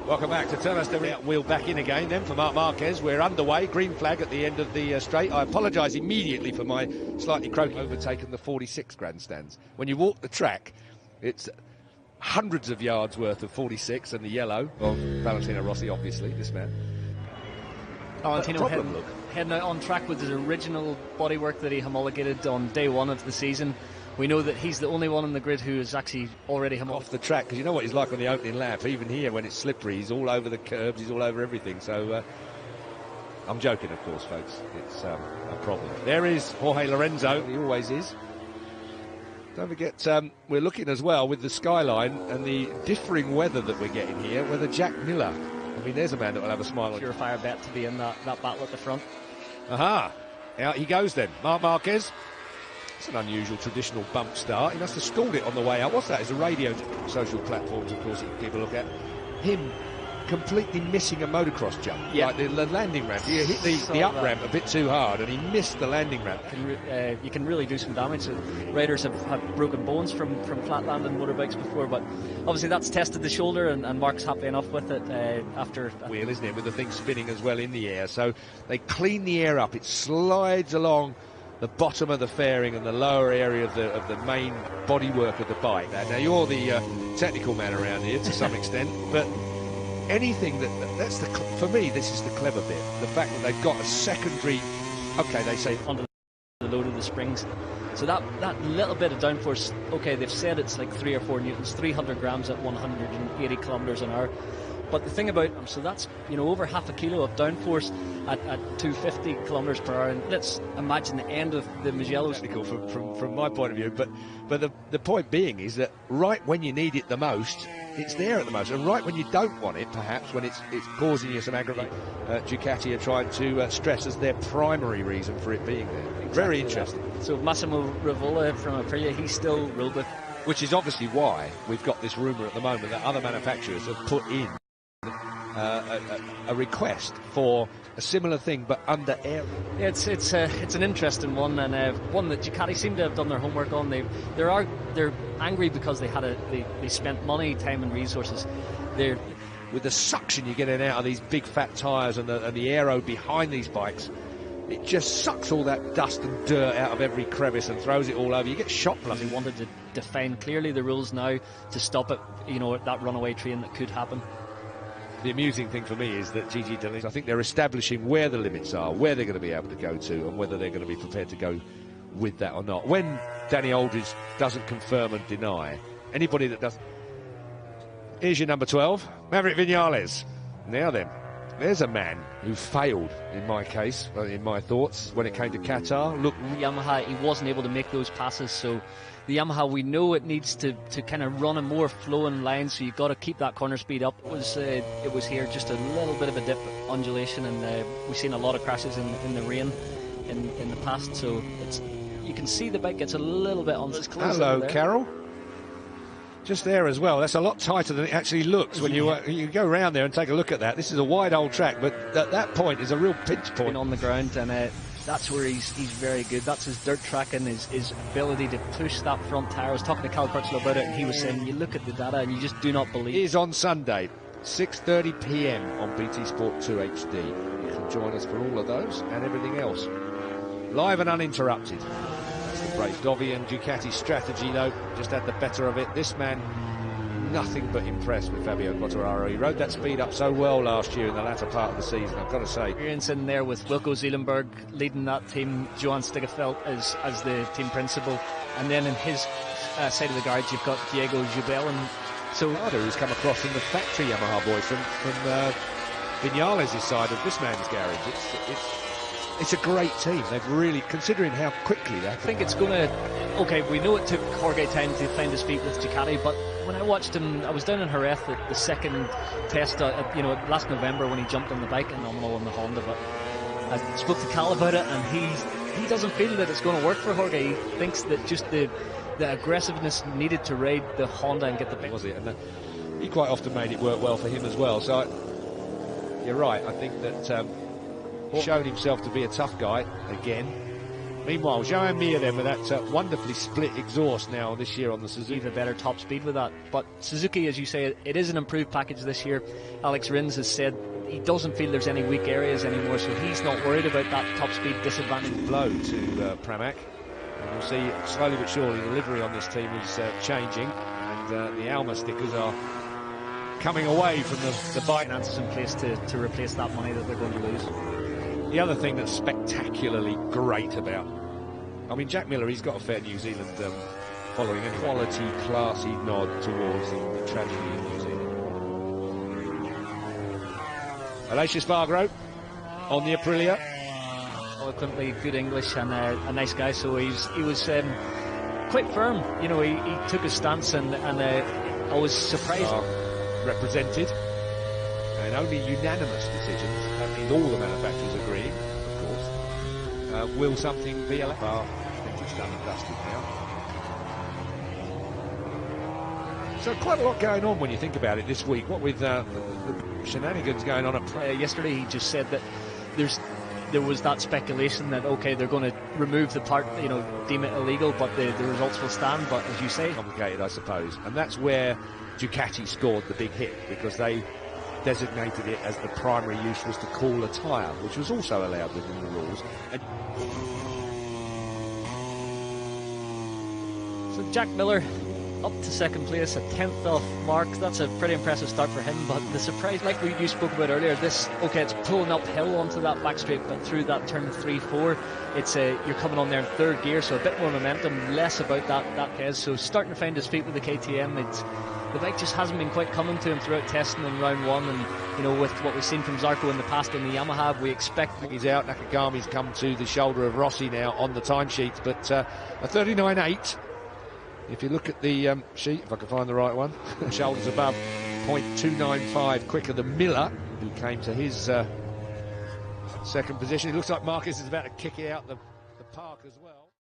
Welcome back to turn us the wheel back in again then for Marquez. We're underway, green flag at the end of the straight. I apologise immediately for my slightly croaky overtaken the 46 grandstands. When you walk the track, it's hundreds of yards worth of 46 and the yellow of Valentino Rossi, obviously, this man. Valentino heading out on track with his original bodywork that he homologated on day one of the season. We know that he's the only one on the grid who is actually already off the track, because you know what he's like on the opening lap. Even here, when it's slippery, he's all over the curbs, he's all over everything. So I'm joking, of course, folks. It's a problem. There is Jorge Lorenzo. He always is. Don't forget, we're looking as well with the skyline and the differing weather that we're getting here, whether Jack Miller, I mean, there's a man that will have a smile on. Surefire bet to be in that battle at the front. Aha! Out he goes then. Marquez. It's an unusual traditional bump start. He must have stalled it on the way out. What's that? It's a radio social platforms, of course, you can keep a look at. Him completely missing a motocross jump. Yeah. Like the landing ramp. He hit the up ramp a bit too hard and he missed the landing ramp. You can really do some damage. Riders have broken bones from flat landing motorbikes before, but obviously that's tested the shoulder, and Mark's happy enough with it after wheel, isn't it, with the thing spinning as well in the air. So they clean the air up. It slides along the bottom of the fairing and the lower area of the main bodywork of the bike. Now you're the technical man around here to some extent, but anything that's for me, this is the clever bit. The fact that they've got a secondary, okay, they say under the load of the springs. So that little bit of downforce, okay, they've said it's like 3 or 4 newtons, 300 grams at 180 kilometers an hour. But the thing about them, so that's, you know, over half a kilo of downforce at 250 kilometers per hour. And let's imagine the end of the Mugello's. Technical from my point of view, but the point being is that right when you need it the most, it's there at the most, and right when you don't want it, perhaps when it's causing you some aggravation, Ducati are trying to stress as their primary reason for it being there. Exactly. Very interesting. So Massimo Rivola from Aprilia, he's still ruled with, which is obviously why we've got this rumour at the moment that other manufacturers have put in a request for a similar thing, but under air. It's an interesting one, and one that Ducati seem to have done their homework on. They're angry because they spent money, time, and resources. With the suction you're getting out of these big fat tyres and the aero behind these bikes, it just sucks all that dust and dirt out of every crevice and throws it all over. You get shot plus. They wanted to define clearly the rules now to stop it, you know, that runaway train that could happen. The amusing thing for me is that Gigi Dall'Igna, I think they're establishing where the limits are, where they're going to be able to go to, and whether they're going to be prepared to go with that or not. When Danny Aldridge doesn't confirm and deny, anybody that doesn't... Here's your number 12, Maverick Viñales. Now then, there's a man who failed, in my case, in my thoughts, when it came to Qatar. Look, Yamaha, he wasn't able to make those passes, so the Yamaha, we know it needs to kind of run a more flowing line, so you've got to keep that corner speed up. It was here just a little bit of a dip, undulation, and we've seen a lot of crashes in the rain in the past, so you can see the bike gets a little bit on this close. Hello, Carol. Just there as well. That's a lot tighter than it actually looks when you go around there and take a look at that. This is a wide old track, but at that point is a real pinch point. On the ground, and that's where he's very good. That's his dirt tracking, his ability to push that front tyre. I was talking to Cal Crutchlow about it, and he was saying, you look at the data and you just do not believe. It is on Sunday, 6:30 p.m. on BT Sport 2 HD. You can join us for all of those and everything else. Live and uninterrupted. That's the break. Dovi and Ducati's strategy, though, just had the better of it. This man, nothing but impressed with Fabio Quartararo. He rode that speed up so well last year in the latter part of the season, I've got to say. Experience in there with Wilco Zeelenberg leading that team, Johan Stigefeld as the team principal, and then in his side of the garage you've got Diego Jubel, and so who's come across from the factory Yamaha boys from Viñales' side of this man's garage. It's a great team. They've really, considering how quickly they... I think it's going to... Okay, we know it took Jorge time to find his feet with Ducati, but when I watched him, I was down in Jerez at the second test, last November when he jumped on the bike and on the Honda, but I spoke to Cal about it, and he doesn't feel that it's going to work for Jorge. He thinks that just the aggressiveness needed to ride the Honda and get the bike. Was it? And he quite often made it work well for him as well, so you're right. I think that... he showed himself to be a tough guy again. Meanwhile, Joan Mir then with that wonderfully split exhaust now this year on the Suzuki. Even better top speed with that. But Suzuki, as you say, it is an improved package this year. Alex Rins has said he doesn't feel there's any weak areas anymore, so he's not worried about that top speed disadvantage. Blow to Pramac. And we'll see slowly but surely the livery on this team is changing, and the Alma stickers are coming away from the bike. Finances in place to replace that money that they're going to lose. The other thing that's spectacularly great about, I mean, Jack Miller, he's got a fair New Zealand following, any quality, classy nod towards the tragedy in New Zealand. Alessia Spargo on the Aprilia. Eloquently good English and a nice guy, so he was quite firm. You know, he took his stance, and I was surprised. Represented, and only unanimous decisions. That means all the manufacturers agreeing, of course. Will something be allowed? I think it's done and dusted now. So quite a lot going on when you think about it this week. What with the shenanigans going on at yesterday, he just said that there was that speculation that okay, they're going to remove the part, you know, deem it illegal, but the results will stand. But as you say, complicated, I suppose, and that's where Ducati scored the big hit, because they designated it as the primary use was to cool a tyre, which was also allowed within the rules. And so Jack Miller up to second place, a 10th off Mark. That's a pretty impressive start for him, but the surprise, like you spoke about earlier, it's pulling uphill onto that back straight, but through that turn 3-4, you're coming on there in third gear, so a bit more momentum, less about that pace. So starting to find his feet with the KTM. The bike just hasn't been quite coming to him throughout testing in round one, and you know, with what we've seen from Zarco in the past on the Yamaha, we expect he's out. Nakagami's come to the shoulder of Rossi now on the timesheet, but a 39.8. If you look at the sheet, if I can find the right one, shoulders above, 0.295 quicker than Miller, who came to his second position. It looks like Marquez is about to kick it out the park as well.